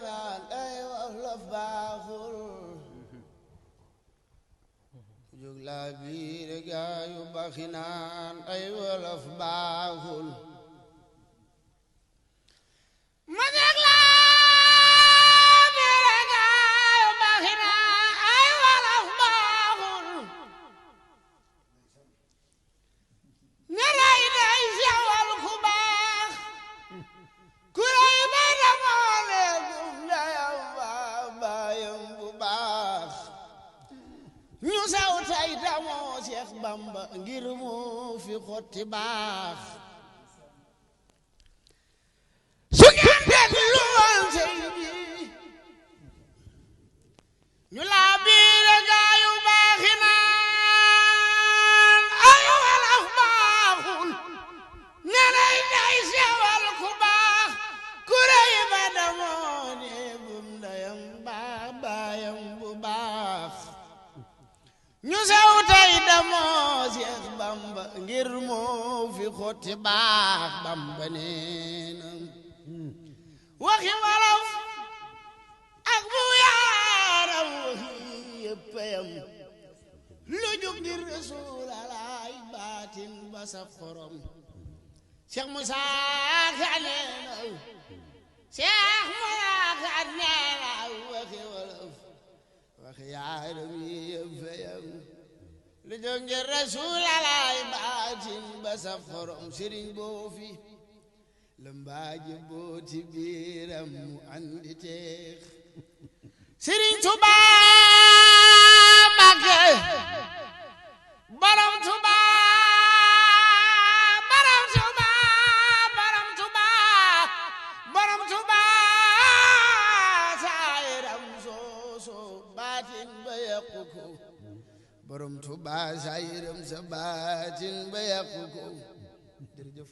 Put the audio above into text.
naan ay wolof baaxul jóg laa biir gaayu baxi naan ay wolof baaxul ma jóg laa biir gaayu baxi naan ay wolof baaxul ñaray day sewal ku baax ku rey ba damoo leegum ndeyam baa baayam bu baax ñu saw tay damoo Seex Bamba ngir mu fi xotti baax su ngeen déglu woon sey bi ñu laa biire gaayu baaxi naan ay wolof baaxul nenay day sewal ku baax ku rey ba damoo neegum ndeyam baa baayam bu baax ñu sew tey damoo Seex Bamba ngir moo fi xotti baax Bamba neena waxi wolof ak bu yaaram waxi yëppayam lu jóg ngir Rasuulalaay baatin ba saf xorom Seex Musaa Ka neena Seex Musaa Ka neena waxi wolof waxi yaaram yëppayam lu jóg ngir Rasuulalaay baatin ba saf xorom sëriñ boo fi lambaaji booti biiram mu andi teex Sëriñ Tuubaa Mbàkke borom Tuubaa borom Tuubaa borom Tuubaa borom Tuubaa saayiram sooso baatin ba yàqu ko borom Tuubaa saayiram sa baatin ba yàqu ko jërëjëf